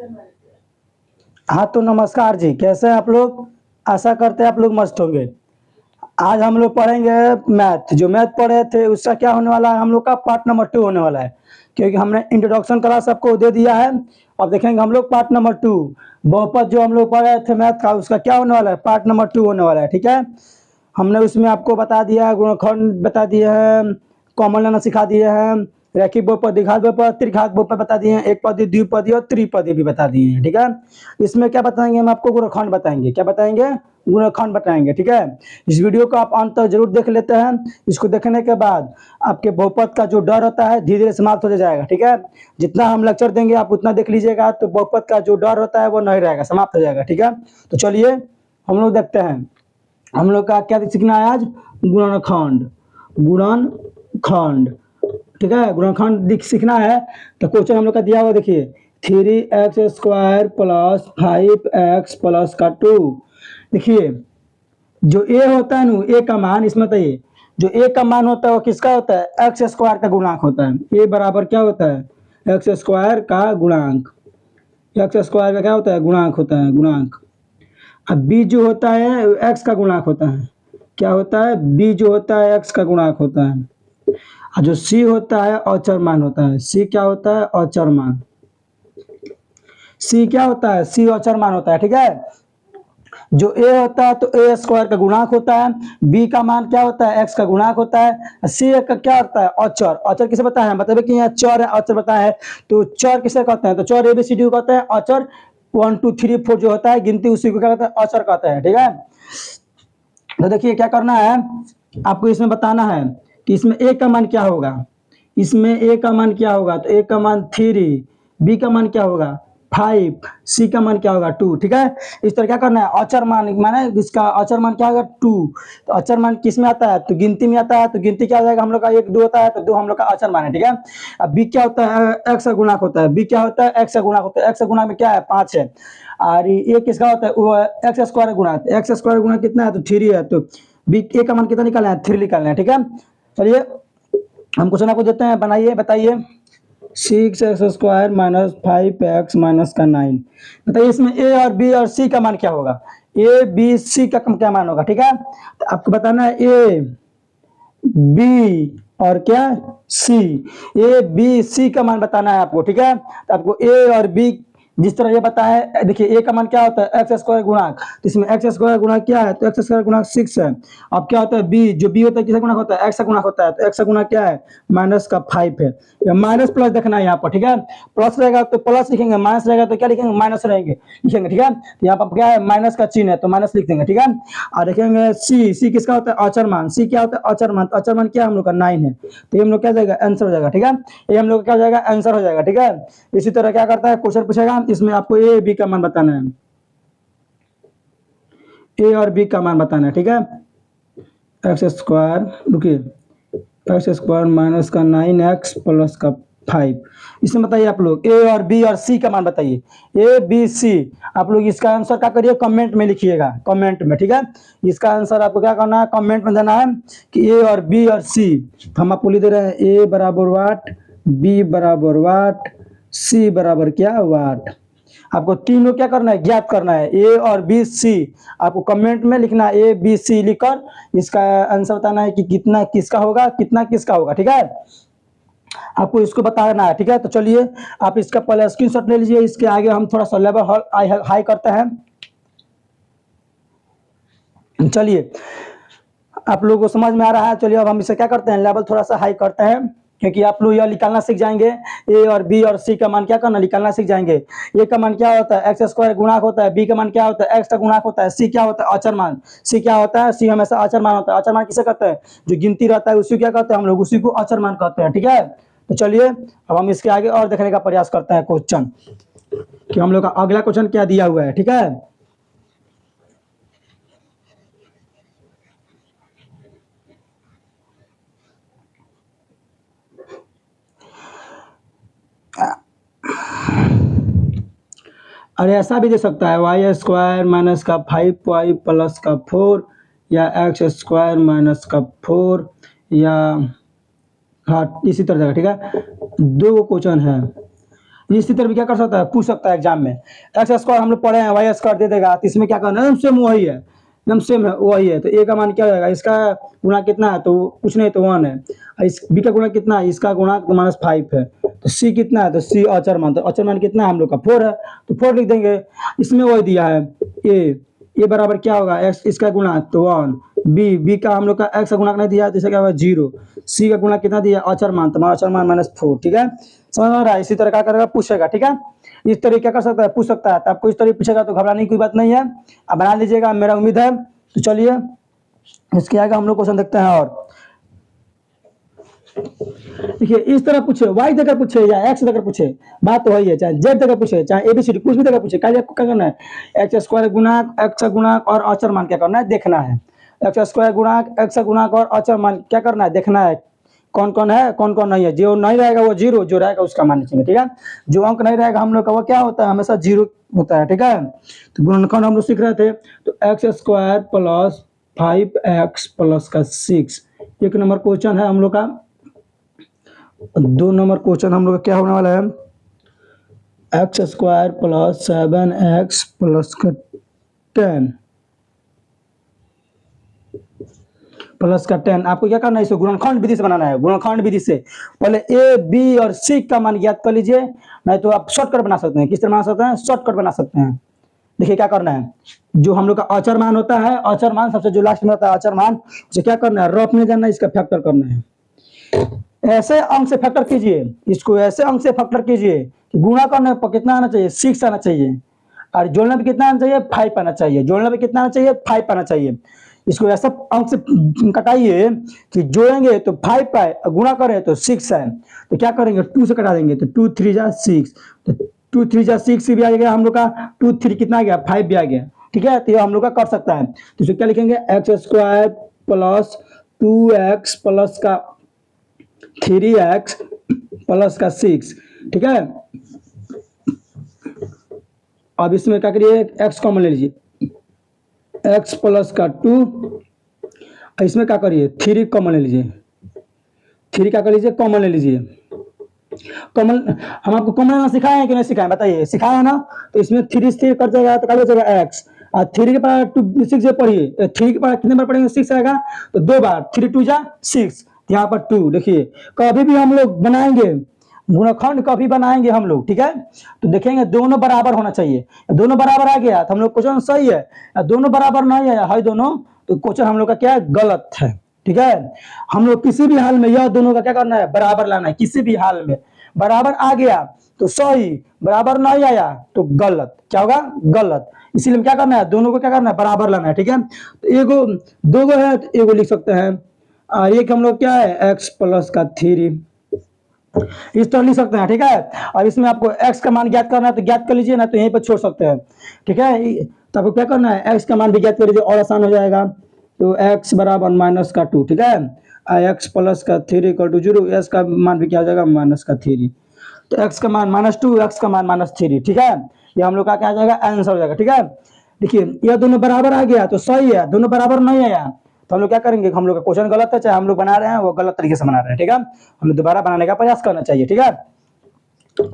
हाँ तो नमस्कार जी, कैसे हैं आप लोग। आशा करते हैं आप लोग मस्त होंगे। आज हम लोग पढ़ेंगे मैथ। जो मैथ पढ़े थे उसका क्या होने वाला है, हम लोग का पार्ट नंबर 2 होने वाला है, क्योंकि हमने इंट्रोडक्शन क्लास सबको दे दिया है। अब देखेंगे हम लोग पार्ट नंबर 2। बहुपद जो हम लोग पढ़े थे मैथ का, उसका क्या होने वाला है, पार्ट नंबर 2 होने वाला है। ठीक है, हमने उसमें आपको बता दिया है, गुणनखंड बता दिए हैं, कॉमन लेना सिखा दिए हैं, रैखिक बहुपद, द्विघात बहुपद, त्रिघात बहुपद बता दिए हैं, एक पदी, द्विपदी और त्रिपदी भी बता दिए हैं। ठीक है, इसमें क्या बताएंगे हम आपको, गुणनखंड बताएंगे। क्या बताएंगे, गुणनखंड बताएंगे। ठीक है, इस वीडियो को आप अंत तक जरूर देख लेते हैं। इसको देखने के बाद आपके बहुपद का जो डर होता है धीरे धीरे समाप्त हो जाएगा। ठीक है, जितना हम लेक्चर देंगे आप उतना देख लीजिएगा, तो बहुपद का जो डर होता है वो नहीं रहेगा, समाप्त हो जाएगा। ठीक है, तो चलिए हम लोग देखते हैं हम लोग का क्या सीखना है आज, गुणनखंड। गुणनखंड, ठीक है, गुणनखंड सीखना है। तो क्वेश्चन हम लोग का दिया हुआ देखिए, 3x² प्लस 5x प्लस का 2। देखिए जो a होता है ना, a का मान, इसमें बताइए जो a का मान होता है वो किसका होता है, x² का गुणांक होता है। a बराबर क्या होता है, x² का गुणांक। x² का क्या होता है, गुणांक होता है, गुणांक। अब b जो होता है x का गुणांक होता है। क्या होता है, b जो होता है x का गुणांक होता है। और जो c होता है अचर मान होता है। c क्या होता है, अचर मान। c क्या होता है, c अचर मान होता है। ठीक है, जो a होता है तो a² का गुणांक होता है, b का मान क्या होता है, x का गुणांक होता है, c का क्या होता है, अचर। अचर किसे बताया है, मतलब कि यहाँ चर है, अचर बताया है। तो चर किसे कहते हैं, तो चर ABCD को कहते हैं। अचर 1 2 3 4 जो होता है गिनती, उसी को क्या कहते हैं, अचर कहते हैं। ठीक है, तो देखिए क्या करना है आपको, इसमें बताना है कि इसमें a का मान क्या होगा। इसमें a का मान क्या होगा, तो a का मान 3, b का मान क्या होगा 5, c का मान क्या होगा 2। ठीक है, इस तरह क्या करना है, अचर मान, माने इसका अचर मान क्या होगा 2। तो अचर मान किस में आता है, तो गिनती में आता है। तो गिनती क्या हो जाएगा, हम लोग का 1 2 होता है, तो 2 हम लोग का अचर मान है। ठीक है, अब b क्या होता है, x का गुणांक होता है। b क्या होता है, x का गुणांक होता है। x का गुणांक में क्या है, 5 है। और ये किसका होता है, वो x² गुणांक। x² गुणांक कितना है, तो 3 है। तो b a का मान कितना निकालना है, 3 निकालना है। ठीक है, चलिए हम क्वेश्चन आपको देते हैं, बनाइए, बताइए। 6x² माइनस 5x माइनस का 9। बताइए इसमें a और b और c का मान क्या होगा, a b c का क्या मान होगा। ठीक है, तो आपको बताना है a b और क्या c, a b c का मान बताना है आपको। ठीक है, तो आपको a और b जिस तरह ये बताया है, देखिए a का मान क्या होता है, x² गुणांक। तो इसमें x² गुणांक क्या है, तो x² गुणांक 6 है। अब क्या होता है b, जो b होता है किसका गुणांक होता है, x का गुणांक होता है। तो x का गुणांक क्या है, माइनस का 5 है। या माइनस प्लस देखना है यहाँ पर। ठीक है, प्लस रहेगा तो प्लस लिखेंगे, माइनस रहेगा तो क्या लिखेंगे, माइनस रहेंगे लिखेंगे। ठीक है, तो यहाँ पर क्या है, माइनस का चिन्ह है तो माइनस लिख देंगे। ठीक है, और देखेंगे c किसका होता है, अचर मान। c क्या होता है, अचर मान। तो अचर मान क्या हम लोग का 9 है। तो ये हम लोग क्या जाएगा, आंसर हो जाएगा। ठीक है, ये हम लोग क्या हो जाएगा, आंसर हो जाएगा। ठीक है, इसी तरह क्या करता है, क्वेश्चन पूछेगा, इसमें आपको a b का मान बताना है, a और b का मान बताना है। ठीक है, x², रुकिए, x² माइनस का 9x प्लस का 5। इसमें बताइए आप लोग a और b और c का मान बताइए, a b c। आप लोग इसका आंसर क्या करिए, कमेंट में लिखिएगा, कमेंट में। ठीक है, इसका आंसर आपको क्या करना है, कमेंट में देना है कि a और b और c। तो हम आपको लिख दे रहे हैं a बराबर वाट, b बराबर वाट, c बराबर क्या वाट। आपको तीनों क्या करना है, ज्ञात करना है, ए और बी सी। आपको कमेंट में लिखना है ए बी सी लिखकर इसका आंसर बताना है कि कितना किसका होगा, कितना किसका होगा। ठीक है, आपको इसको बताना है। ठीक है, तो चलिए आप इसका पहले स्क्रीनशॉट ले लीजिए, इसके आगे हम थोड़ा सा लेवल हाई करते हैं। चलिए आप लोगों को समझ में आ रहा है, चलिए अब हम इसे क्या करते हैं, लेवल थोड़ा सा हाई करते हैं, क्योंकि आप लोग यह निकालना सीख जाएंगे, ए और बी और सी का मान क्या करना, निकालना सीख जाएंगे। ए का मान क्या होता है, x² गुणांक होता है। बी का मान क्या होता है, x का गुणांक होता है। सी क्या होता है, अचर मान। सी क्या होता है, सी हमेशा अचर मान होता है। अचर मान किसे कहते हैं, जो गिनती रहता है उसी को क्या कहते हैं हम लोग, उसी को अचर मान कहते हैं। ठीक है, तो चलिए अब हम इसके आगे और देखने का प्रयास करते हैं क्वेश्चन, कि हम लोग का अगला क्वेश्चन क्या दिया हुआ है। ठीक है, अरे ऐसा भी दे सकता है, y² माइनस का 5y प्लस का 4, या x² माइनस का 4, या हाँ इसी तरह का। ठीक है, दो क्वेश्चन है। इसी तरह भी क्या कर सकता है, पूछ सकता है एग्जाम में। एक्स स्क्वायर हम लोग पढ़े हैं, वाई स्क्वायर दे देगा, तो इसमें क्या करना है, सेम वही है, एकदम सेम है वही है। तो ए का मान क्या हो जाएगा, इसका गुणा कितना है, तो कुछ नहीं तो 1 है। इस बी का गुणा कितना है, इसका गुणा तो -5 है। तो सी कितना है, तो सी अचर मान, तो अचर मान कितना है हम लोग का 4 है, तो 4 लिख देंगे। इसमें वही दिया है ए बराबर क्या होगा, एक्स इसका गुणा तो 1, बी का हम लोग का एक्स का गुणा नहीं दिया है, तो इसका क्या होगा 0, सी का गुणा कितना दिया अचर मान, तो अचर मान -4, ठीक है, समझ में आ रहा है। इसी तरह क्या करेगा, पूछेगा, ठीक है, इस तरह क्या कर सकता है, पूछ सकता है। तो आपको इस तरह पूछेगा तो घबराने की कोई बात नहीं है, आप बना लीजिएगा, मेरा उम्मीद है। तो चलिए इसके आगे हम लोग क्वेश्चन देखते हैं। और देखिए इस तरह पूछे, वाई देकर पूछे या एक्स देकर पूछे, बात तो वही है, चाहे जेड देकर पूछे, चाहे एबीसीडी कुछ भी देकर पूछे, खाली आपको क्या करना है, एक्स स्क्वायर गुणाक, एक्स गुणाक और अचर मान क्या करना है, देखना है। एक्स स्क्वायर गुणाक, एक्स गुणाक और अचर मान क्या करना है, देखना है। कौन कौन है, कौन कौन नहीं है, जो नहीं रहेगा वो 0, जो रहेगा उसका मान लिखेंगे, ठीक है। जो अंक नहीं रहेगा हम लोग का वो क्या होता है, हमेशा 0 होता है, ठीक है। तो गुणनखंड हम लोग सीख रहे थे, तो x square plus 5x plus का 6, 1 नंबर क्वेश्चन है हम लोग का। 2 नंबर क्वेश्चन हम लोग का क्या होने वाला है, x square plus 7x plus का 10 प्लस का 10। आपको क्या करना है, इसको गुणनखंड विधि से बनाना है। गुणनखंड विधि से पहले ए बी और सी का मान ज्ञात कर लीजिए, नहीं तो आप शॉर्टकट बना सकते हैं। किस तरह बना सकते हैं, शॉर्टकट बना सकते हैं। देखिए क्या करना है, जो हम लोग का अचर मान होता है, अचर मान सबसे जो लास्ट में होता है अचर मान, उसे क्या करना है, रफ में जानना है, इसका फैक्टर करना है। ऐसे अंक से फैक्टर कीजिए, इसको ऐसे अंक से फैक्टर कीजिए कि गुणा करने पर कितना आना चाहिए, 6 आना चाहिए, और जोड़ने पे कितना आना चाहिए, 5 आना चाहिए। जोड़ने पे कितना आना चाहिए, 5 आना चाहिए। इसको ऐसा अंक से कटाइए कि जोड़ेंगे तो 5 आए, गुणा करें तो 6 आए। तो क्या करेंगे, 2 से कटा देंगे, तो 2 3 जा 6, तो 2 3 जा 6 भी आ गया हम लोग का, 2 3 कितना आ गया, 5 भी आ गया, ठीक है। तो ये हम लोग का कर सकता है। तो इसको क्या लिखेंगे, x square plus 2x plus का 3x प्लस का 6, ठीक है। अब इसमें क्या करिए, x कॉमन ले लीजिए, x प्लस का 2, इसमें क्या करिए 3 कॉमन ले लीजिए, 3 क्या कर लीजिए, कॉमन ले लीजिए। कॉमन हम आपको कॉमन लेना सिखाए हैं कि नहीं सिखाए, बताइए, सिखाए है ना। तो इसमें 3 से कट जाएगा, तो क्या बचेगा x, और 3 के पावर 2 6 से पढ़िए, 3 के पावर कितने बार पढ़ेंगे, 6 आएगा, तो 2 बार, 3 2 जा 6, यहाँ पर 2। देखिए कभी भी हम लोग बनाएंगे गुणनखंड, कभी बनाएंगे हम लोग, ठीक है, तो देखेंगे दोनों बराबर होना चाहिए। दोनों बराबर आ गया तो हम लोग क्वेश्चन सही है, दोनों बराबर नहीं आया है दोनों, तो क्वेश्चन हम लोग का क्या है, गलत है, ठीक है। हम लोग किसी भी हाल में यह दोनों का क्या करना है, बराबर लाना है। किसी भी हाल में बराबर आ गया तो सही, बराबर नहीं आया तो गलत, क्या होगा, गलत। इसीलिए क्या करना है, दोनों को क्या करना है, बराबर लाना है, ठीक है। तो एगो दो गो है तो एगो लिख सकते हैं, और एक हम लोग क्या है, एक्स प्लस का 3, इस तरह लिख सकते हैं, ठीक है। और इसमें आपको x का मान ज्ञात करना है तो ज्ञात कर लीजिए, ना तो यहीं पर छोड़ सकते हैं, ठीक है। तो आपको क्या करना है, x का मान भी ज्ञात कर लीजिए और आसान हो जाएगा। तो x बराबर -2, ठीक है, x प्लस का 3 = 0, s का मान भी क्या हो जाएगा, -3। तो x का मान -2, x का मान -3, ठीक है। ये हम लोग का क्या आ जाएगा, आंसर हो जाएगा, ठीक है। देखिए यह दोनों बराबर आ गया तो सही है, दोनों बराबर नहीं आया तो हम लोग क्या करेंगे, हम लोग का क्वेश्चन गलत है, चाहे हम लोग बना रहे हैं वो गलत तरीके से बना रहे हैं, ठीक है। हमें दोबारा बनाने का प्रयास करना चाहिए, ठीक है।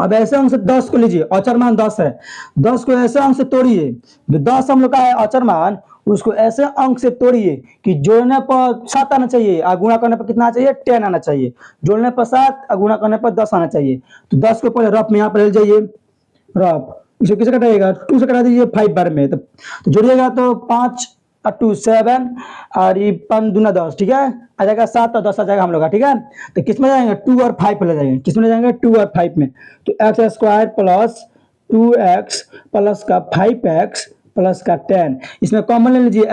अब ऐसे अंक से 10 को लीजिए, अचर मान 10 है, 10 को ऐसे अंक से तोड़िए, जो 10 हम लोग का है अचर मान, उसको ऐसे अंक से तोड़िए कि जोड़ने पर 7 आना चाहिए और गुणा करने पर कितना आना चाहिए, 10 आना चाहिए। जोड़ने पर 7 और गुणा करने पर 10 आना चाहिए। तो 10 को पहले रफ में यहाँ पर ले जाइए, रफ, इसे किसे कटाइएगा, 2 से कटा दीजिए 5 बार में, तो जोड़िएगा तो 5 और 2 7, और ये 5 दूना 10, ठीक है, आ जाएगा 7 और 10 आ जाएगा हम लोग का, ठीक है। तो किस में जाएंगे, 2 और 5 ले जाएंगे, किस में ले जाएंगे, 2 और 5 में। तो x square plus 2x plus का 5x प्लस का 10, इसमें कॉमन ले लीजिए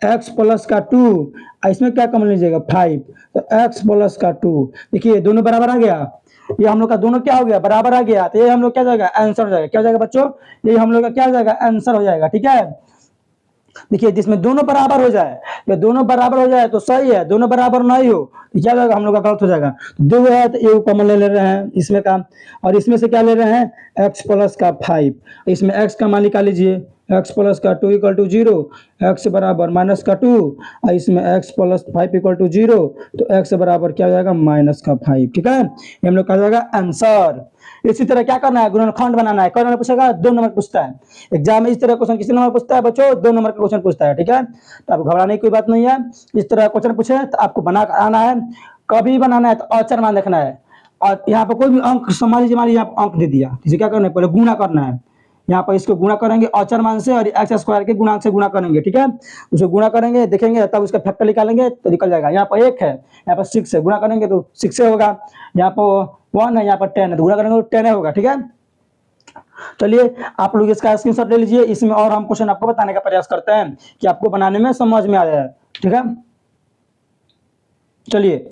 x प्लस का 2, इसमें क्या कॉमन लीजिएगा 5, तो x प्लस का 2। देखिए दोनों बराबर आ गया, ये हम लोग का दोनों क्या हो गया, बराबर आ गया, तो ये हम लोग क्या जाएगा, आंसर हो जाएगा। क्या हो जाएगा बच्चों, ये हम लोग का क्या हो जाएगा, आंसर हो जाएगा, ठीक है। देखिए जिसमें दोनों बराबर हो जाए, या दोनों बराबर हो जाए तो सही है, दोनों बराबर नहीं हो तो क्या जाएगा, हम लोग का गलत हो जाएगा। दो है तो एक कॉमन ले रहे हैं इसमें का, और इसमें से क्या ले रहे हैं, x प्लस का 5, इसमें x का मान निकाल लीजिए, एक्स प्लस का 2 इक्वल टू 0, एक्स बराबर माइनस का 2, और इसमें एक्स प्लस 5 इक्वल टू 0, तो एक्स बराबर क्या हो जाएगा माइनस का 5। ठीक है, ये हम लोग का जाएगा आंसर। इसी तरह क्या करना है, गुणनखंड बनाना है। कौन नंबर पूछेगा, 2 नंबर पूछता है एग्जाम में। इस तरह क्वेश्चन किसी नंबर पूछता है बच्चों, 2 नंबर का क्वेश्चन पूछता है। ठीक है, तो आपको घबराने की कोई बात नहीं है। इस तरह क्वेश्चन पूछे तो आपको बना कर आना है। कभी बनाना है तो अचर मान देखना है, और यहाँ पर कोई भी अंक समझ लीजिए, मान लीजिए यहाँ अंक दे दिया, इसे क्या करना है, पहले गुणा करना है। यहाँ पर इसको गुणा करेंगे अचर मान से, और एक्स स्क्वायर के गुणांक से गुणा करेंगे। ठीक है, उसे गुणा करेंगे, देखेंगे, तब उसका फैक्टर निकालेंगे तो निकल जाएगा। यहाँ पर 1 है, यहाँ पर 6 है, गुणा करेंगे तो 6 से होगा। यहाँ पर 1 है, यहाँ पर 10 है, तो गुणा करेंगे तो 10 होगा। ठीक है, चलिए आप लोग इसका स्क्रीनशॉट ले लीजिए। इसमें और हम क्वेश्चन आपको बताने का प्रयास करते हैं कि आपको बनाने में समझ में आ जाए। ठीक है, चलिए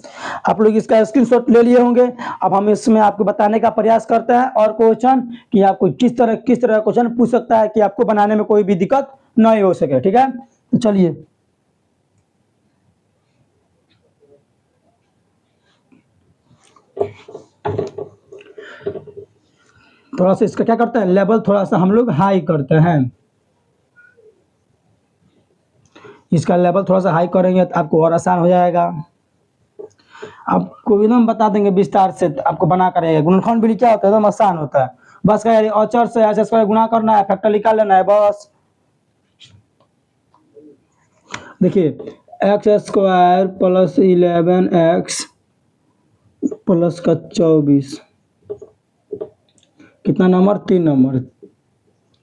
आप लोग इसका स्क्रीनशॉट ले लिए होंगे। अब हम इसमें आपको बताने का प्रयास करते हैं और क्वेश्चन कि आपको किस तरह क्वेश्चन पूछ सकता है कि आपको बनाने में कोई भी दिक्कत नहीं हो सके। ठीक है, तो चलिए थोड़ा सा इसका क्या करते हैं, लेवल थोड़ा सा हम लोग हाई करते हैं। इसका लेवल थोड़ा सा हाई करेंगे तो आपको और आसान हो जाएगा। आपको एकदम बता देंगे विस्तार से, तो आपको बना करेंगे। गुणनखंड भी क्या होता है, एकदम आसान होता है। बस क्या है, औचर से ऐसे स्क्वायर गुणा करना है, फैक्टर निकाल लेना है बस। देखिए x square plus 11x plus का 24, कितना नंबर, 3 नंबर।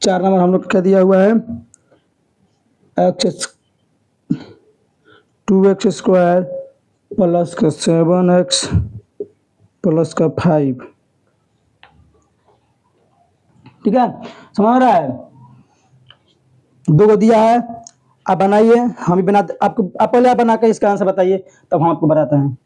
4 नंबर हम लोग क्या दिया हुआ है, एक्स 2x स्क्वायर प्लस का 7x प्लस का 5। ठीक है, समझ रहा है, 2 को दिया है। आप बनाइए, हम भी बना आपको, आप पहले आप बना के इसका आंसर बताइए, तब हम आपको बताते हैं।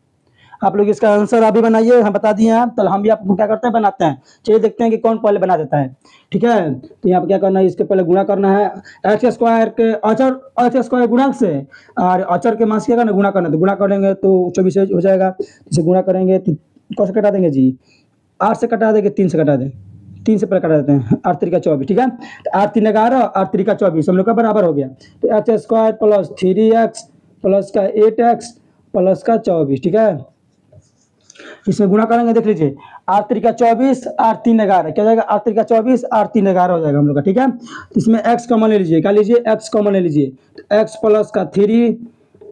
आप लोग इसका आंसर अभी बनाइए, हम बता दिए हैं, तो हम भी आपको क्या करते हैं, बनाते हैं। चलिए देखते हैं कि कौन पहले बना देता है। ठीक है, तो यहाँ पर क्या करना है, इसके पहले गुणा करना है एक्स स्क्वायर के अचर, एक्स स्क्वायर गुणांक से, और अचर के मान से क्या करना, गुणा करना। तो गुणा करेंगे तो 24 हो जाएगा। इसे गुणा करेंगे तो कौन से कटा देंगे जी, 8 से कटा देंगे, 3 से कटा दें, 3 से पहले कटा देते हैं, 8 3 का 24। ठीक है, तो 8 3 11, 8 3 का 24, हम लोग का बराबर हो गया। तो x square plus 3x plus का 8x प्लस का 24। ठीक है, इसमें गुणा करेंगे, देख लीजिए, 8 3 का 24, 8 3 11, क्या जाएगा, 8 3 का 24, 8 3 11 हो जाएगा हम लोग का। ठीक है, इसमें x कॉमन ले लीजिए, क्या लीजिए, x कॉमन ले लीजिए, तो x प्लस का 3,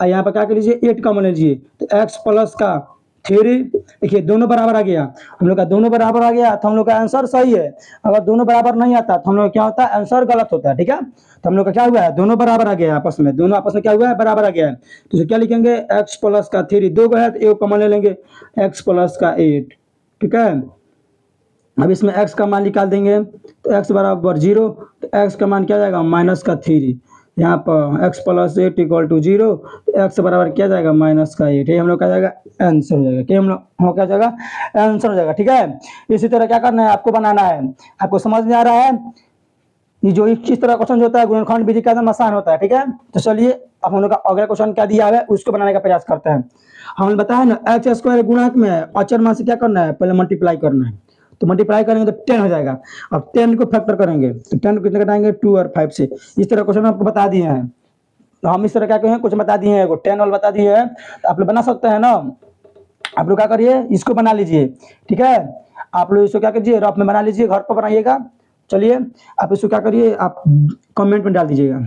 और यहाँ पर क्या कर लीजिए, 8 कॉमन ले लीजिए, तो x प्लस का 3। देखिए दोनों बराबर आ गया, हम लोग का दोनों बराबर आ गया, तो हम लोग का आंसर सही है। अगर दोनों बराबर नहीं आता तो हम लोग क्या होता है, आंसर गलत होता है। ठीक है, तो हम लोग का क्या हुआ है, दोनों बराबर आ गया आपस में, दोनों आपस में क्या हुआ है, बराबर आ गया है। तो इसे क्या लिखेंगे, x प्लस का 3, 2 है तो 1 कॉमन ले लेंगे, x प्लस का 8। ठीक है, अब इसमें x का मान निकाल देंगे, तो x बराबर 0, तो x का मान क्या जाएगा, माइनस का 3। यहाँ पर x प्लस 8 इक्वल टू 0, तो x बराबर क्या जाएगा, माइनस का 8। ये हम लोग क्या जाएगा, आंसर हो जाएगा। क्या हम लोग क्या जाएगा, आंसर हो जाएगा। ठीक है, इसी तरह क्या करना है, आपको बनाना है। आपको समझ में आ रहा है, ये जो इस तरह क्वेश्चन जो होता है गुणनखंड विधि का एकदम आसान होता है। ठीक है, तो चलिए अब हम लोग का अगला क्वेश्चन क्या दिया है उसको बनाने का प्रयास करते हैं। हमने बताया ना, एक्स स्क्वायर गुणक में अचर मान से क्या करना है, पहले मल्टीप्लाई करना है। तो मल्टीप्लाई करेंगे तो 10 हो जाएगा। अब 10 को फैक्टर करेंगे तो 10 को कितने घटाएंगे, 2 और 5 से। इस तरह क्वेश्चन आपको बता दिए हैं, तो हम इस तरह क्या कहें, कुछ बता दिए हैं, 10 वाला बता दिए हैं, तो आप लोग बना सकते हैं ना। आप लोग क्या करिए, इसको बना लीजिए। ठीक है, आप लोग इसको क्या कीजिए, रफ में बना लीजिए, घर पर बनाइएगा। चलिए आप इसको क्या करिए, आप कमेंट में डाल दीजिएगा।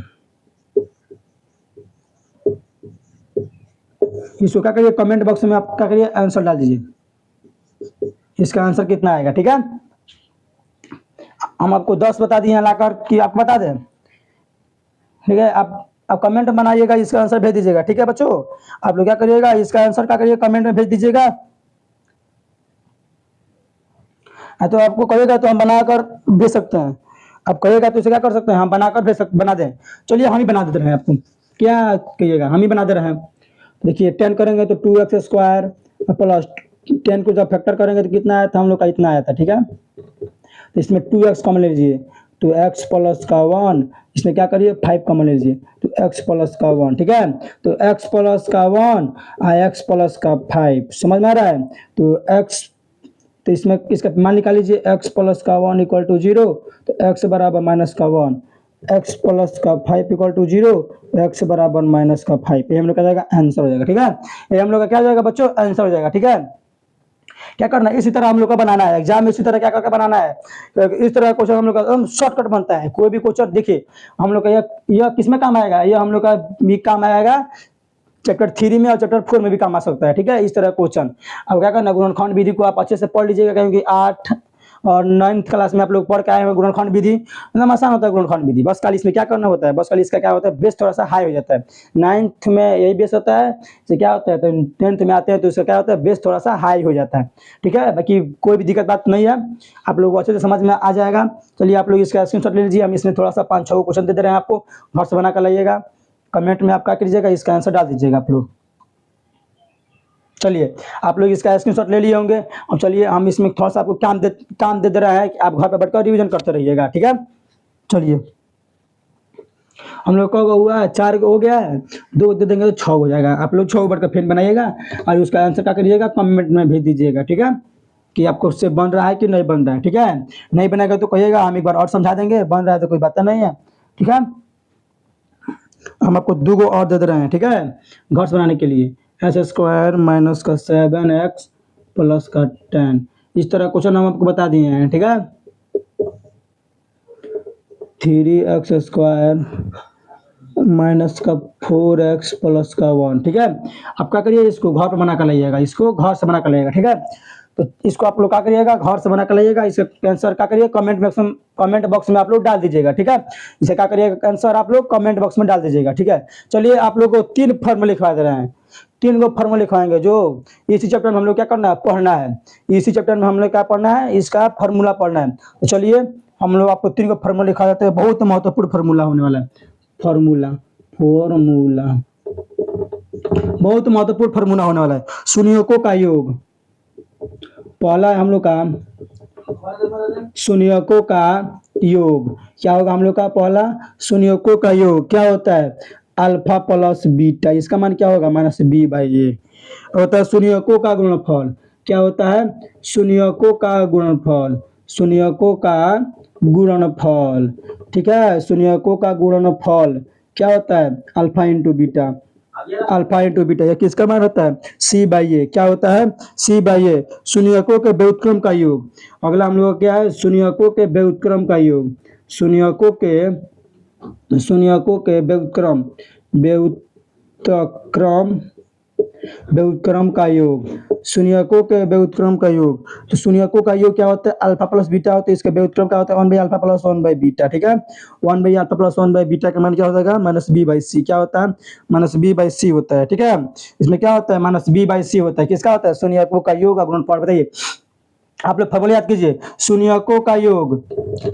इसको क्या करिए, कमेंट बॉक्स में आप क्या करिए, आंसर डाल दीजिए, इसका आंसर कितना आएगा। ठीक है, हम आपको 10 बता दिए हैं लाकर कि आप बता दें। ठीक है, आप कमेंट में बनाइएगा, इसका आंसर भेज दीजिएगा। ठीक है बच्चों, आप लोग क्या करिएगा, इसका आंसर क्या करिए, कमेंट में भेज दीजिएगा। तो आपको कहेगा तो हम बनाकर भेज सकते हैं, आप कहेगा तो इसे क्या कर सकते हैं, हम बनाकर बना दें। चलिए हम ही बना दे रहे हैं, आपको क्या कहिएगा, हम ही बना दे रहे हैं। देखिए 10 करेंगे तो 2x स्क्वायर प्लस 10 को जब फैक्टर करेंगे तो कितना आया था, हम लोग का इतना आया था। ठीक है, तो इसमें 2x कॉमन ले लीजिए, तो x प्लस का 1, इसमें क्या करिए, 5 कॉमन ले लीजिए, तो x प्लस का 1। ठीक है, तो x प्लस का 1 और x प्लस का 5, समझ में आ रहा है। तो x, तो इसमें इसका मान निकाल लीजिए, x प्लस का 1 इक्वल टू 0, तो x बराबर माइनस का 1, एक्स प्लस का 5 इक्वल टू 0, एक्स बराबर माइनस का 5, ये हम लोग का जाएगा आंसर हो जाएगा। ठीक है, ये हम लोग का क्या हो जाएगा बच्चों, आंसर हो जाएगा। ठीक है, क्या करना है, इसी तरह हम लोग का बनाना है एग्जाम में, इसी तरह क्या करके बनाना है, तो इस तरह का क्वेश्चन हम लोग का एकदम शॉर्टकट बनता है। कोई भी क्वेश्चन देखिए हम लोग का यह किस में काम आएगा, यह हम लोग का भी काम आएगा चैप्टर 3 में और चैप्टर 4 में भी काम आ सकता है। ठीक है, इस तरह क्वेश्चन। अब क्या करना, गुणनखंड विधि को आप अच्छे से पढ़ लीजिएगा, क्योंकि 8 और 9th क्लास में आप लोग पढ़ के आए हैं गुणनखंड विधि, एकदम आसान होता है गुणनखंड विधि। बस खाली इसमें क्या करना होता है, बस खाली इसका क्या होता है, बेस थोड़ा सा हाई हो जाता है। 9th में यही बेस होता है, इससे क्या होता है, तो 10th में आते हैं तो इसका क्या होता है, बेस थोड़ा सा हाई हो जाता है। ठीक है, बाकी कोई भी दिक्कत बात नहीं है, आप लोगों को अच्छे से समझ में आ जाएगा। चलिए आप लोग इसका स्क्रीनशॉट ले लीजिए, हम इसमें थोड़ा सा 5-6 क्वेश्चन दे दे रहे हैं आपको, घर से बना कर लाइएगा, कमेंट में आप क्या कीजिएगा, इसका आंसर डाल दीजिएगा आप लोग। चलिए आप लोग इसका स्क्रीनशॉट ले लिए होंगे। अब चलिए हम इसमें थोड़ा सा आपको काम दे रहे हैं कि आप घर पर बैठकर रिवीजन करते रहिएगा। ठीक है, चलिए हम लोग का हुआ है 4 हो गया है, 2 दे देंगे तो 6 हो जाएगा। आप लोग 6 बढ़कर फिर बनाइएगा और उसका आंसर क्या करिएगा, कमेंट में भेज दीजिएगा। ठीक है, कि आपको उससे बन रहा है कि नहीं बन रहा है। ठीक है, नहीं बनेगा तो कहिएगा, हम एक बार और समझा देंगे, बन रहा है तो कोई बात नहीं है। ठीक है, हम आपको 2 गो और दे दे रहे हैं। ठीक है, घर से बनाने के लिए एक्स स्क्वायर माइनस का 7x प्लस का 10, इस तरह क्वेश्चन हम आपको बता दिए हैं। ठीक है, 3x स्क्वायर माइनस का 4x प्लस का 1। ठीक है, आप क्या करिए, इसको घर पर बना कर लाइएगा, इसको घर से बना कर लाइएगा। ठीक है, तो इसको आप लोग क्या करिएगा, घर से बना कर लाइएगा। इसका आंसर क्या करिए, कमेंट बॉक्स में आप लोग डाल दीजिएगा। ठीक है, इसे क्या करिएगा, आंसर आप लोग कमेंट बॉक्स में डाल दीजिएगा। ठीक है, चलिए आप लोग को 3 फॉर्मूले लिखवा दे रहे हैं, 3 गो फॉर्मूले लिखवाएंगे जो इसी चैप्टर में हम लोग क्या करना है, पढ़ना है। इसी चैप्टर में हम लोग क्या पढ़ना है, इसका फार्मूला पढ़ना है। तो चलिए हम लोग आपको 3 गो फार्मूला लिखा देते हैं, बहुत महत्वपूर्ण फार्मूला होने वाला है। फार्मूला बहुत महत्वपूर्ण फार्मूला होने वाला है। शून्यकों का योग, पहला है हम लोग का शून्यकों का योग, क्या होगा हम लोग का, पहला शून्यकों का योग क्या होता है, अल्फा प्लस बीटा, इसका मान क्या होगा, माइनस बी बाई ए। होता है शून्यकों का गुणनफल, क्या होता है, शून्यकों का गुणनफल, शून्यकों का गुणनफल। ठीक है, शून्यकों का गुणनफल क्या होता है, alpha into beta, alpha into beta. यह किसका मान होता है, सी बाई ए, क्या होता है, सी बाई ए, शून्यकों के व्युत्क्रम का योग। अगला हम लोग का क्या है, शून्यकों के व्युत्क्रम का योग, शून्यकों के व्युत्क्रम व्युत्क्रम का योग, शून्यकों के व्युत्क्रम का योग। तो शून्यकों का योग क्या होता है, अल्फा प्लस बीटा होता है, इसका व्युत्क्रम क्या होता है, 1 by alpha plus 1 by beta. ठीक है, 1 by alpha plus 1 by beta का मान क्या हो जाएगा, माइनस बी बाई सी, क्या होता है, माइनस बी बाई सी होता है। ठीक है, इसमें क्या होता है, माइनस बी बाई सी होता है, किसका होता है, शून्यकों का योग का गुणनफल। बताइए आप लोग फॉर्मूला याद कीजिए, शून्यकों का योग,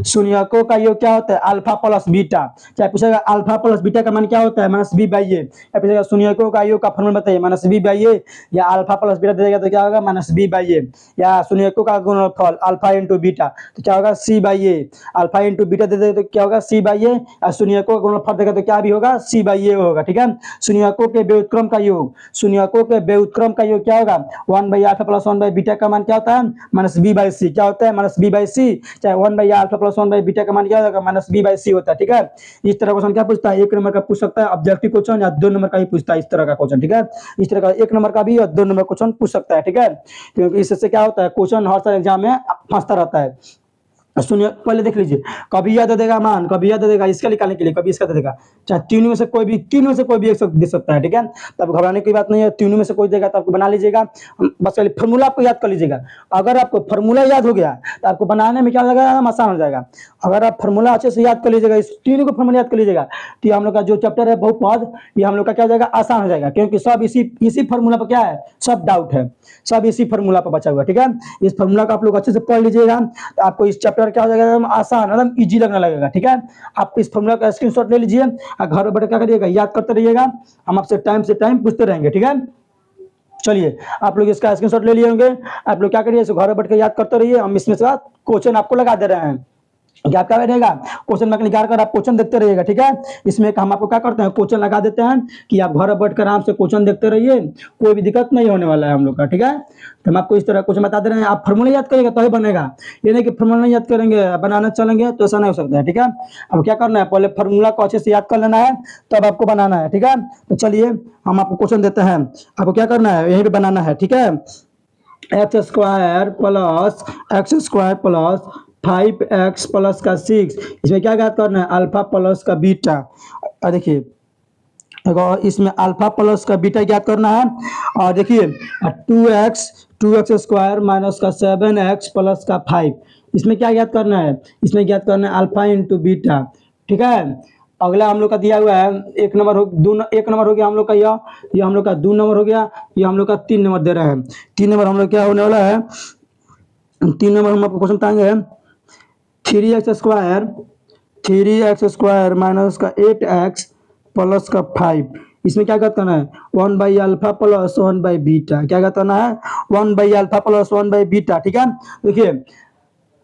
शून्यकों का योग क्या होता है, अल्फा प्लस बीटा। चाहे पूछेगा अल्फा प्लस बीटा का मान क्या होता है, माइनस बी बाई ए। या पूछेगा शून्यकों का योग का फॉर्मूला बताइए, माइनस बी बाई ए, या अल्फा प्लस बीटा दे देगा तो क्या होगा, माइनस बी बाई ए। या शून्यकों का गुणनफल अल्फा इंटू बीटा तो क्या होगा, C by A. Alpha into beta दे देगा तो क्या होगा, सी बाई ए। और शून्यकों का गुणनफल देगा तो क्या भी होगा, सी बाई ए होगा। ठीक है, शून्यकों के व्युत्क्रम का योग, शून्यकों के व्युत्क्रम का योग क्या होगा, 1 by alpha plus 1 by beta का मान क्या होता है, माइनस बी बाई सी, क्या होता है, माइनस बी बाई सी। चाहे 1 by alpha plus 1 by beta का मान क्या होगा, माइनस बी बाई सी होता है। ठीक है, इस तरह क्वेश्चन क्या पूछता है, 1 नंबर का पूछ सकता है ऑब्जेक्टिव क्वेश्चन, या 2 नंबर का भी पूछता है इस तरह का क्वेश्चन। ठीक है, इस तरह का 1 नंबर का भी और 2 नंबर क्वेश्चन पूछ सकता है। ठीक है, क्योंकि इससे क्या होता है, क्वेश्चन हर साल एग्जाम में फंसता रहता है। सुनिए पहले देख लीजिए, कभी यह दे देगा मान, कभी यह दे देगा इसका निकालने के लिए, कभी इसका दे देगा। चाहे तीनों में से कोई भी एक दे सकता है। ठीक है, तब घबराने की बात नहीं है, तीनों में से कोई देगा तो आपको बना लीजिएगा। बस खाली फार्मूला आपको याद कर लीजिएगा। अगर आपको फार्मूला याद हो गया तो आपको बनाने में क्या हो जाएगा, आसान हो जाएगा। अगर आप फार्मूला अच्छे से याद कर लीजिएगा, इस तीनों को फार्मूला याद कर लीजिएगा, तो हम लोग का जो चैप्टर है बहुपद, ये हम लोग का क्या हो जाएगा, आसान हो जाएगा। क्योंकि सब इसी फार्मूला पर क्या है, सब डाउट है, सब इसी फार्मूला पर बचा हुआ। ठीक है, इस फार्मूला को आप लोग अच्छे से पढ़ लीजिएगा, तो आपको इस चैप्टर क्या हो जाएगा, आसान एकदम इजी लगने लगेगा। ठीक है, आप इस फार्मूला का स्क्रीनशॉट ले लीजिए और घर बैठ क्या करिएगा, याद करते रहिएगा। हम आपसे टाइम से टाइम पूछते रहेंगे। ठीक है, चलिए आप लोग इसका स्क्रीनशॉट ले लिए होंगे, आप लोग क्या करिए, इसको घर बैठ के याद करते रहिए। हम इसमें से क्वेश्चन आपको लगा दे रहे हैं। क्या क्या रहेगा, क्वेश्चन में निकाल कर आप क्वेश्चन देखते रहिएगा, ठीक है। इसमें हम आपको क्या करते हैं, क्वेश्चन लगा देते हैं कि आप घर बैठ कर आराम से क्वेश्चन देखते रहिए, कोई भी दिक्कत नहीं होने वाला है हम लोग का, ठीक है। तो हम आपको इस तरह क्वेश्चन बता दे रहे हैं, आप फॉर्मूला याद करेंगे तभी बनेगा, ये नहीं कि फॉर्मूला नहीं याद करेंगे बनाना चलेंगे तो ऐसा नहीं हो सकता है, ठीक है। अब क्या करना है, पहले फॉर्मूला को अच्छे से याद कर लेना है, तब आपको बनाना है, ठीक है। तो चलिए हम आपको क्वेश्चन देते हैं, आपको क्या करना है, यहीं पे बनाना है, ठीक है। X square plus 5x plus का 6, इसमें क्या याद करना है, अल्फा प्लस का बीटा। देखिए और इसमें अल्फा प्लस का बीटा याद करना है, और देखिए 2x स्क्वायर माइनस का 7x प्लस का 5, इसमें क्या याद करना है, इसमें याद करना है अल्फा इंटू बीटा, ठीक है। अगला हम लोग का दिया हुआ है एक नंबर एक नंबर हो गया हम लोग का, यह हम लोग का 2 नंबर हो गया, ये हम लोग का 3 नंबर दे रहे हैं। 3 नंबर हम लोग क्या होने वाला है, 3 नंबर हम आपको क्वेश्चन बताएंगे, 3x स्क्वायर माइनस का 8x प्लस का 5, इसमें क्या करना है, 1/अल्फा प्लस 1/बीटा, क्या करना है, 1/अल्फा प्लस 1/बीटा, ठीक है। देखिए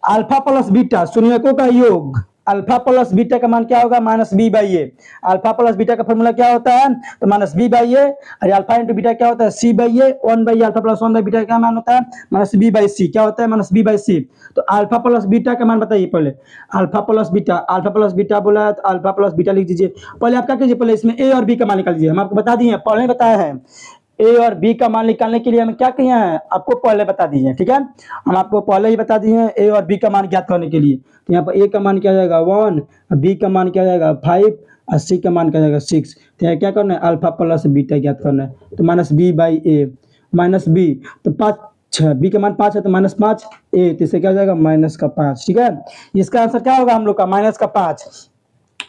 अल्फा प्लस बीटा शून्यकों का योग, अल्फा प्लस बीटा का मान क्या होगा, -b/a। अल्फा प्लस बीटा का फॉर्मूला क्या होता है, तो -b/a, और अल्फा इंटू बीटा क्या होता है, c/a। 1/अल्फा प्लस 1/बीटा का मान होता है -b/c, क्या होता है -b/c। तो अल्फा प्लस बीटा का मान बताइए पहले, अल्फा प्लस बीटा बोला है तो अल्फा प्लस बीटा लिख दीजिए। पहले आप क्या कीजिए, पहले इसमें a और b का मान निकाल लीजिए, हम आपको बता दिए पहले बताया है, ए और बी का मान निकालने के लिए हम क्या किए हैं, आपको पहले बता दिए, ठीक है। हम आपको पहले ही बता दिए हैं ए और बी का मान ज्ञात करने के लिए। तो यहाँ पर ए का मान क्या जाएगा 1, बी का मान क्या जाएगा 5, और सी का मान क्या जाएगा 6। तो यहाँ क्या करना है, अल्फा प्लस बीटा ज्ञात करना है, तो -b/a, -b तो 5, बी का मान 5 है तो -5, ए तो इससे क्या हो जाएगा -5, ठीक है। इसका आंसर क्या होगा हम लोग का -5।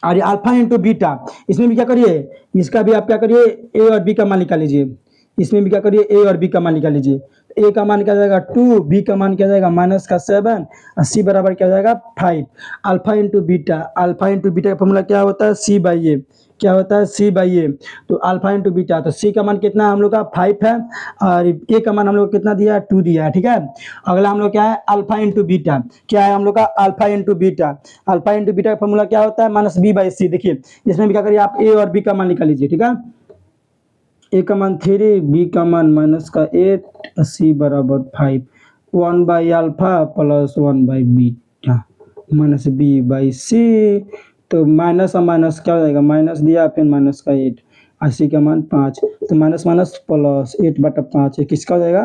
और ये अल्फा इंटू बीटा, इसमें भी क्या करिए, इसका भी आप क्या करिए, ए और बी का मान निकाल लीजिए, इसमें भी क्या करिए, ए और बी का मान निकाल लीजिए। ए का मान क्या जाएगा 2, बी का मान क्या जाएगा -7, और सी बराबर क्या जाएगा 5। अल्फा इंटू बीटा का फॉर्मूला क्या होता है, c/a, क्या होता है c/a। तो अल्फा इंटू बीटा, तो सी का मान कितना है हम लोग का 5 है, और ए का मान हम लोग कितना दिया है 2 दिया है, ठीक है। अगला हम लोग क्या है, अल्फा इंटू बीटा, क्या है हम लोग का अल्फा इंटू बीटा का फॉर्मूला क्या होता है -b/c। देखिए इसमें भी क्या करिए, आप ए और बी का मान निकाल लीजिए, ठीक है। ए का मान 3, बी का मान -8, सी बराबर 5, 1/अल्फा प्लस 1/बीटा -b/c। तो माइनस और माइनस क्या हो जाएगा, माइनस दिया फिर -8, और सी का मान 5, तो माइनस माइनस प्लस 8/5, किसका हो जाएगा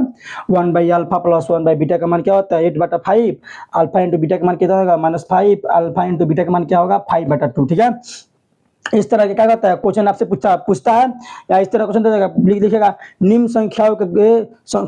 1/अल्फा प्लस 1/बीटा का मान क्या होता है 8/5, अल्फा इंटू बीटा का मान कितना होगा -5, अल्फा इंटू बीटा का मान क्या होगा 5/2, ठीक है। इस तरह के क्या करता है, क्वेश्चन आपसे पूछता है, या इस तरह क्वेश्चन देगा, लिखेगा निम्न संख्याओं के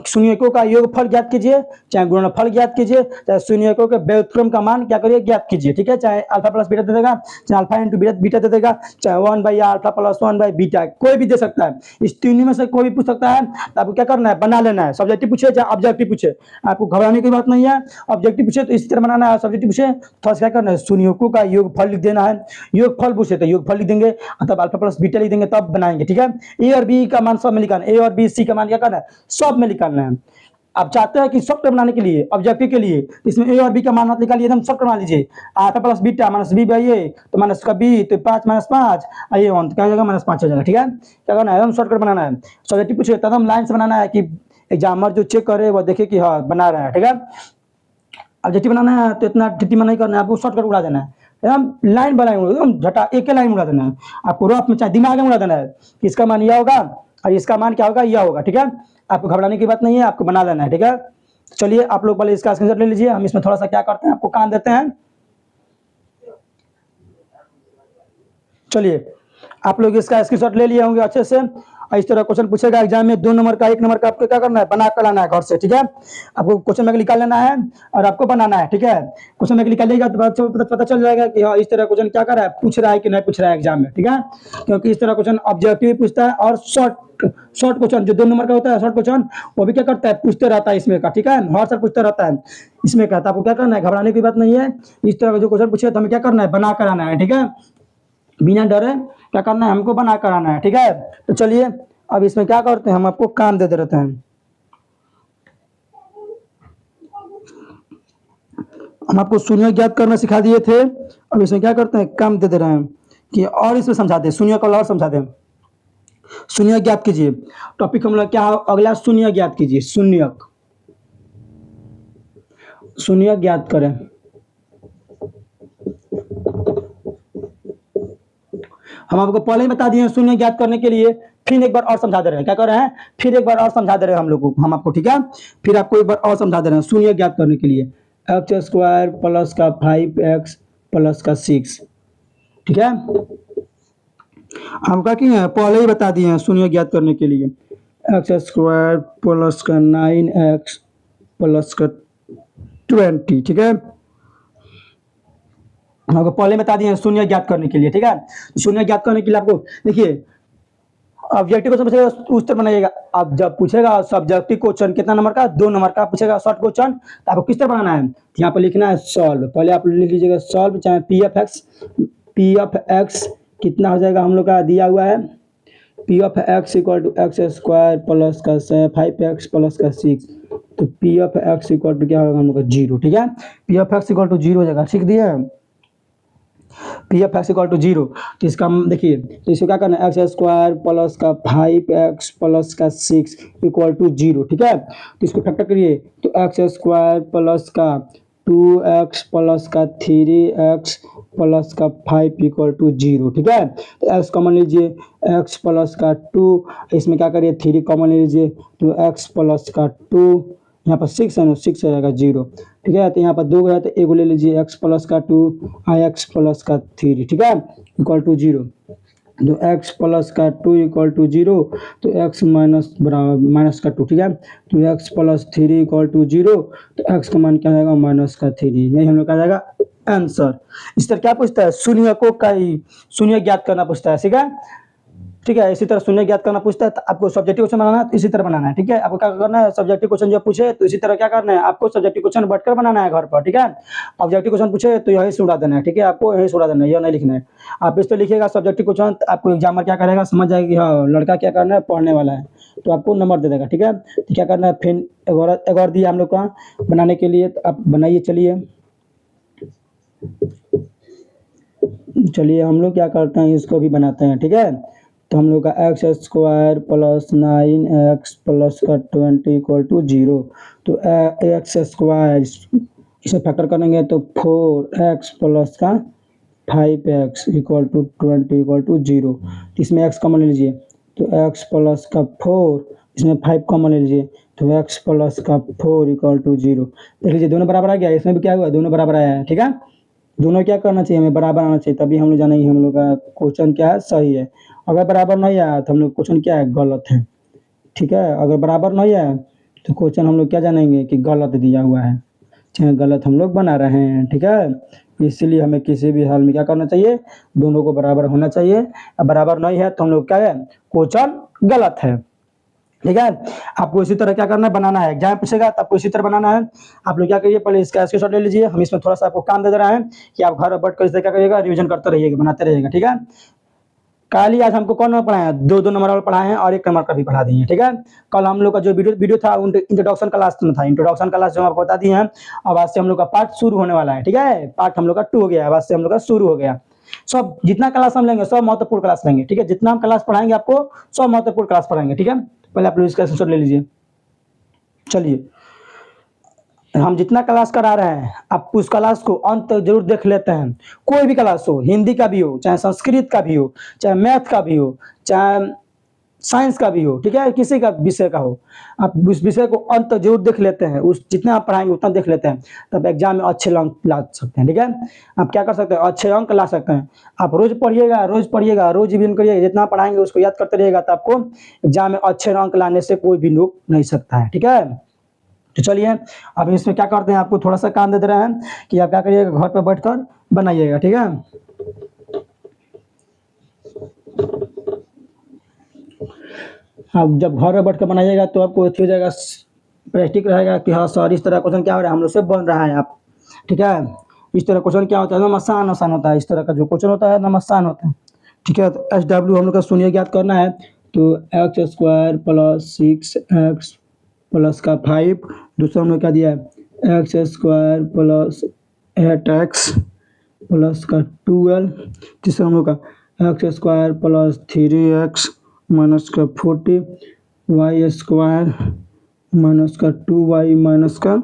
शून्यकों का योगफल ज्ञात कीजिए, चाहे गुणनफल ज्ञात कीजिए, चाहे शून्यकों के व्युत्क्रम का मान क्या करिए ज्ञात कीजिए, ठीक है। चाहे अल्फा प्लस बीटा दे देगा, चाहे अल्फा इंटू बीटा दे देगा, चाहे 1/अल्फा प्लस 1/बीटा, कोई भी दे सकता है, इस तीनों में से कोई भी पूछ सकता है। तो आपको क्या करना है, बना लेना है, सब्जेक्टिव पूछे चाहे ऑब्जेक्टिव पूछे, आपको घबराने की बात नहीं है। ऑब्जेक्टिव पूछे तो इसी तरह बनाना है, सब्जेक्टिव पूछे तो क्या करना है, शून्यकों का योगफल लिख देना है, योगफल पूछे तो योगफल लिख देंगे, तब अल्फा प्लस बीटा लिख देंगे, तब बनाएंगे, ठीक है। ए और बी का मान सब में निकालना, ए और बी सी का मान क्या करना है, सब में निकालना है। आप चाहते हैं कि सॉफ्ट बनाने के लिए, ऑब्जेक्टिव के लिए, इसमें ए और बी का मान मत निकालिए, एकदम सॉफ्ट बना लीजिए। अल्फा प्लस बीटा -b/a, तो माइनस का बी तो 5 -5, ये 1 तो क्या हो जाएगा -5 हो जाएगा, ठीक है। क्या करना है, एकदम शॉर्टकट बनाना है। सब्जेक्टिव पूछे तो एकदम लाइन से बनाना है कि एग्जामर जो चेक करे वो देखे कि हाँ बना रहा है, ठीक है। ऑब्जेक्टिव बनाना है तो इतना टिट्टी में नहीं करना है, आपको शॉर्टकट उड़ा देना है, एकदम लाइन बनाएंगे, एकदम झटा एक लाइन उड़ा देना है आपको, रफ में चाहे दिमाग में उड़ा देना है कि इसका मान यह होगा और इसका मान क्या होगा यह होगा, ठीक है। आपको घबराने की बात नहीं है, आपको बना लेना है, ठीक है। चलिए आप लोग पहले इसका स्क्रीनशॉट ले लीजिए, हम इसमें थोड़ा सा क्या करते हैं आपको काम देते हैं। चलिए आप लोग इसका स्क्रीनशॉट ले लिए होंगे अच्छे से, और इस तरह क्वेश्चन पूछेगा एग्जाम में 2 नंबर का 1 नंबर का, आपको क्या करना है बना कर लाना है घर से, ठीक है। आपको क्वेश्चन बैंक निकाल लेना है और आपको बनाना है, ठीक है। क्वेश्चन बैंक निकालिएगा तो पता चल जाएगा कि हाँ इस तरह क्वेश्चन क्या कर रहा है, पूछ रहा है कि नहीं पूछ रहा है एग्जाम में, ठीक है। क्योंकि इस तरह क्वेश्चन ऑब्जेक्टिव पूछता है, और शॉर्ट क्वेश्चन जो 2 नंबर का होता है शॉर्ट क्वेश्चन, वो भी क्या करता है पूछते रहता है इसमें का, ठीक है। हर साल पूछता रहता है इसमें का, तो आपको क्या करना है, घबराने की बात नहीं है। इस तरह का जो क्वेश्चन पूछे तो हमें क्या करना है, बना कर आना है, ठीक है। बिना डरे क्या करना है, हमको बना कर आना है, ठीक है। तो चलिए अब इसमें क्या करते हैं, हम आपको काम दे देते हैं। हम आपको शून्य ज्ञात करना सिखा दिए थे। अब इसमें क्या करते हैं, काम दे दे रहे हैं कि और इसमें समझाते हैं, शून्य को और समझाते हैं। शून्य ज्ञात कीजिए। टॉपिक हम लोग क्या है? अगला शून्य ज्ञात कीजिए। शून्य शून्य ज्ञात करें। हम आपको पहले ही बता दिए हैं शून्य ज्ञात करने के लिए, फिर एक बार और समझा दे रहे हैं। क्या कर रहे हैं? फिर एक बार और समझा दे रहे हैं हम लोग को, हम आपको, ठीक है। फिर आपको एक बार और समझा दे रहे हैं शून्य ज्ञात करने के लिए। एक्स स्क्वायर प्लस का 5x प्लस का 6, ठीक है। हम क्या किए हैं, पहले ही बता दिए हैं शून्य ज्ञात करने के लिए। एक्स स्क्वायर प्लस का 9x प्लस का 20, ठीक है। हम आपको पहले बता दिए हैं शून्य ज्ञात करने के लिए, ठीक है। शून्य ज्ञात करने के लिए आपको देखिए, ऑब्जेक्टिव क्वेश्चन पूछेगा उस तरह बनाइएगा। आप जब पूछेगा सब्जेक्टिव क्वेश्चन कितना नंबर का, 2 नंबर का पूछेगा शॉर्ट क्वेश्चन, तो आपको किस तरह बनाना है, यहाँ पर लिखना है सॉल्व। पहले आप लिख लीजिएगा सॉल्व, चाहे पी ऑफ एक्स कितना हो जाएगा, हम लोग का दिया हुआ है P of x equal to x square plus का 5x प्लस का 6, तो P of x equal to क्या होगा हम लोग का 0, ठीक है। P of x equal to 0 हो जाएगा, ठीक दिया है। P of x equal to 0, तो इसका देखिए, तो इसको क्या करना है, एक्स स्क्वायर प्लस का 5x प्लस का 6 इक्वल टू 0, ठीक है। तो इसको फैक्टर करिए, तो एक्स स्क्वायर प्लस का 2x प्लस का 3x प्लस का 5 इक्वल टू 0, ठीक है। तो x कॉमन लीजिए, x प्लस का 2, इसमें क्या करिए 3 कॉमन लीजिए, तो x प्लस का 2, यहाँ पर 6 है ना, 6 हो जाएगा 0, ठीक है। तो यहाँ पर 2 है तो एगो ले लीजिए, x प्लस का 2 x प्लस का 3, ठीक है, इक्वल टू 0। तो x प्लस का 2 इक्वल टू 0, तो x माइनस बराबर माइनस का 2, ठीक है। तो x प्लस 3 इक्वल टू 0, तो x का मान क्या आ जाएगा, माइनस का 3, यही हम लोग का आ जाएगा आंसर। इस तरह क्या पूछता है, शून्य को कई शून्य ज्ञात करना पूछता है, ठीक है। ठीक है, इसी तरह शून्य ज्ञात करना पूछता है, तो आपको सब्जेक्टिव क्वेश्चन बनाना है तो इसी तरह बनाना है, ठीक है। आपको क्या करना है, सब्जेक्टिव क्वेश्चन जब पूछे तो इसी तरह क्या करना है, आपको सब्जेक्टिव क्वेश्चन बैठकर बनाना है घर पर, ठीक है। ऑब्जेक्टिव क्वेश्चन पूछे तो यही से उड़ा देना है, ठीक है, आपको यही से उड़ा देना है, यह नहीं लिखना है। आप इस तरह लिखिएगा सब्जेक्टिव क्वेश्चन, आपको एग्जामर क्या करेगा, समझ जाएगा कि हाँ लड़का क्या करना है, पढ़ने वाला है, तो आपको नंबर दे देगा, ठीक है। तो क्या करना है, फिर एक और दिया हम लोग का बनाने के लिए, तो आप बनाइए। चलिए हम लोग क्या करते हैं, इसको भी बनाते हैं, ठीक है। तो हम लोग का x square plus 9x plus का 20 इक्वल टू 0, तो एक्स स्क्वायर इसे फैक्टर करेंगे तो 4x प्लस का 5x equal to 20 equal to 0। इसमें x कॉमन ले लीजिए, तो x प्लस का 4, इसमें 5 कॉमन ले लीजिए, तो x प्लस का 4 इक्वल टू 0। देख लीजिए दोनों बराबर आ गया, इसमें भी क्या हुआ, दोनों बराबर आया है, ठीक है। दोनों क्या करना चाहिए, हमें बराबर आना चाहिए, तभी हम लोग जानेंगे हम लोग का क्वेश्चन क्या है, सही है। अगर बराबर नहीं आया तो हम लोग क्वेश्चन क्या है, गलत है, ठीक है। अगर बराबर नहीं है तो क्वेश्चन हम लोग क्या जानेंगे कि गलत दिया हुआ है, चाहे गलत हम लोग बना रहे हैं, ठीक है। इसलिए हमें किसी भी हाल में क्या करना चाहिए, दोनों को बराबर होना चाहिए। अब बराबर नहीं है तो हम लोग क्या है, क्वेश्चन गलत है, ठीक है। आपको इसी तरह क्या करना है, बनाना है, एग्जाम पूछेगा तो आपको इसी तरह बनाना है। आप लोग क्या करिए, पहले इसका स्क्रीनशॉट ले लीजिए, हम इसमें थोड़ा सा आपको काम दे दे रहे हैं कि आप घर बैठ कर इसे क्या करिएगा, रिवीजन करते रहिएगा, बनाते रहिएगा, ठीक है। कल ही आज हमको कौन नंबर पढ़ाया है, 2 नंबर वाला पढ़ाए हैं और 1 नंबर का भी पढ़ा दिए हैं, ठीक है। कल हम लोग का जो वीडियो था इंट्रोडक्शन क्लास में था, इंट्रोडक्शन क्लास जो हम आपको बता दिए हैं। अब आज से हम लोग का पार्ट शुरू होने वाला है, ठीक है। पार्ट हम लोग का 2 हो गया, आज से हम लोग का शुरू हो गया। सब जितना क्लास हम लेंगे सब महत्वपूर्ण क्लास लेंगे, ठीक है। जितना हम क्लास पढ़ाएंगे आपको सब महत्वपूर्ण क्लास पढ़ाएंगे, ठीक है। पहले आप लोग इसका स्क्रीनशॉट ले लीजिए। चलिए हम जितना क्लास करा रहे हैं आप उस क्लास को अंत तक जरूर देख लेते हैं। कोई भी क्लास हो, हिंदी का भी हो, चाहे संस्कृत का भी हो, चाहे मैथ का भी हो, चाहे साइंस का भी हो, ठीक है, किसी का विषय का हो, आप उस विषय को अंत तक जरूर देख लेते हैं। उस जितना आप पढ़ाएंगे उतना देख लेते हैं, तब एग्जाम में अच्छे अंक ला सकते हैं, ठीक है। आप क्या कर सकते हैं, अच्छे अंक ला सकते हैं। आप रोज पढ़िएगा, रोज रिवीजन करिएगा, जितना पढ़ाएंगे उसको याद करते रहिएगा, तो आपको एग्जाम में अच्छे अंक लाने से कोई भी रोक नहीं सकता है, ठीक है। तो चलिए अब इसमें क्या करते हैं, आपको थोड़ा सा काम दे दे रहे हैं कि आप क्या करिएगा, घर पर बैठकर बनाइएगा, ठीक है। आप जब घर में बैठ कर बनाइएगा तो आपको अच्छी हो जाएगा, प्रैक्टिक रहेगा कि हाँ सर इस तरह क्वेश्चन क्या हो रहा है, हम लोग से बन रहा है आप, ठीक है। इस तरह क्वेश्चन क्या होता है, एकदम आसान आसान होता है, इस तरह का जो क्वेश्चन होता है एकदम आसान होता है, ठीक है। तो SW हम लोग का शून्य ज्ञात करना है, तो x square plus 6x plus का 5, दूसरा हम लोग क्या दिया है, x square plus 8x plus का 12, तीसरा हम लोग का x square plus 3x minus का 40, वाई स्क्वायर माइनस का 2y माइनस का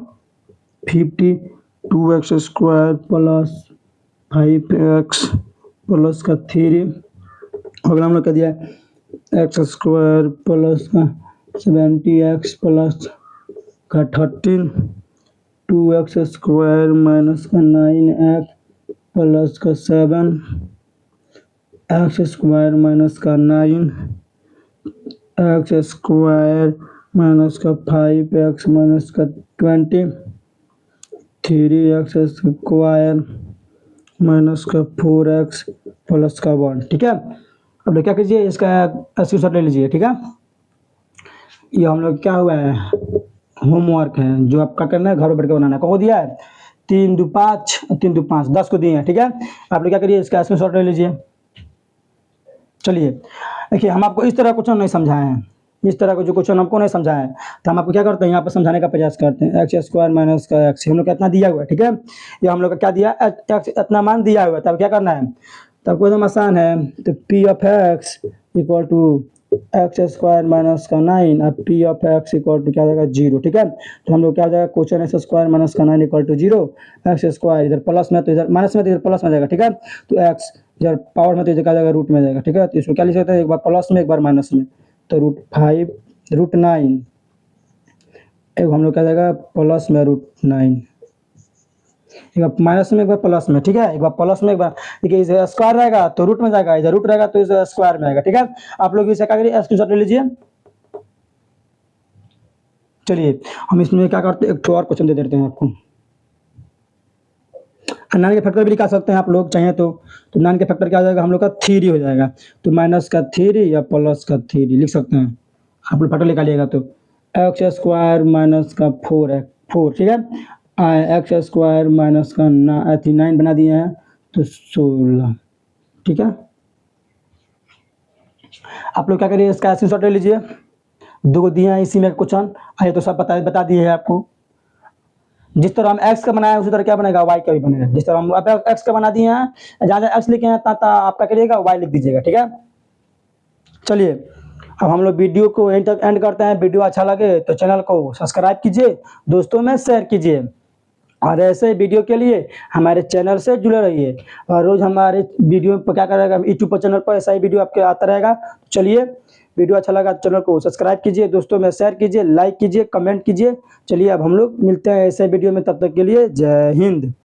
50, 2x square plus 5x plus का 3, अगला हम लोग का दिया है एक्स स्क्वायर प्लस का 70x प्लस का 13, 2x स्क्वायर माइनस का 9x प्लस का 7, एक्स स्क्वायर माइनस का 9, एक्स स्क्वायर माइनस का 5x माइनस का 20, 3x स्क्वायर माइनस का 4x प्लस का 1। ठीक है, अब क्या कीजिए, इसका स्क्रीनशॉट ले लीजिए। ठीक है, ये हम लोग क्या हुआ है, होमवर्क है जो आपका करना है, घर पर बैठ के बनाना है। कौन दिया है, 3 2 5 3 2 5 10 को दिए हैं। ठीक है, आप लोग क्या करिए, इसका स्क्रीनशॉट ले लीजिए। चलिए देखिए, हम आपको इस तरह क्वेश्चन नहीं समझाए हैं, इस तरह का जो क्वेश्चन हमको नहीं समझाया है, तो हम आपको क्या करते हैं, यहाँ पर समझाने का प्रयास करते हैं। एक्स स्क्वायर माइनस का एक्स हम लोग का इतना दिया हुआ है। ठीक है, ये हम लोग का क्या दिया, एक्स इतना मान दिया हुआ है, तब क्या करना है, तब कोई एकदम आसान है। तो P of x equal to x square minus का 9, अब P of x equal to क्या हो जाएगा 0। ठीक है, तो हम लोग क्या हो जाएगा, क्वेश्चन एक्स स्क्वायर माइनस का 9 इक्वल टू 0, एक्स स्क्वायर इधर प्लस में तो इधर माइनस में तो इधर प्लस में जाएगा। ठीक है, तो एक्स इधर पावर में तो इधर क्या जाएगा, रूट में जाएगा। ठीक है, तो इसको क्या लिख सकते हैं, एक बार प्लस में एक बार माइनस में, तो √5 √9, एक हम लोग क्या जाएगा प्लस में √9, एक बार माइनस में एक बार प्लस में। ठीक है, एक बार प्लस में एक बार, देखिए इधर स्क्वायर रहेगा तो रूट में जाएगा, इधर रूट रहेगा तो इधर स्क्वायर में आएगा। ठीक है, आप लोग इसे क्या करिए, स्क्रीनशॉट ले लीजिए। चलिए हम इसमें क्या करते हैं, एक और क्वेश्चन दे देते हैं आपको। 9 के फैक्टर भी निकाल सकते हैं आप लोग चाहें तो 9 के फैक्टर क्या हो जाएगा, हम लोग का 3 हो जाएगा, तो माइनस का 3 या प्लस का 3 लिख सकते हैं। आप लोग फैक्टर निकालिएगा तो एक्स स्क्वायर माइनस का 4 है 4। ठीक है, एक्स स्क्वायर माइनस का 9 बना दिए हैं तो 16। ठीक है, आप लोग क्या करिए, इसका स्क्रीनशॉट ले लीजिए। 2 दिए हैं इसी में क्वेश्चन, आइए तो सब बता दिए हैं आपको। जिस तरह हम x का बनाया उसी तरह क्या बनेगा, y का भी बनेगा। जिस तरह हम x का बना दिए हैं, जहाँ जहाँ x लिखे हैं ता आप क्या करिएगा, y लिख दीजिएगा। ठीक है, चलिए अब हम लोग वीडियो को एंड तक एंड करते हैं। वीडियो अच्छा लगे तो चैनल को सब्सक्राइब कीजिए, दोस्तों में शेयर कीजिए, और ऐसे वीडियो के लिए हमारे चैनल से जुड़े रहिए। और रोज़ हमारे वीडियो पर क्या करेगा, यूट्यूब पर चैनल पर ऐसा ही वीडियो आपके आता रहेगा। चलिए, वीडियो अच्छा लगा तो चैनल को सब्सक्राइब कीजिए, दोस्तों में शेयर कीजिए, लाइक कीजिए, कमेंट कीजिए। चलिए अब हम लोग मिलते हैं ऐसे वीडियो में, तब तक के लिए जय हिंद।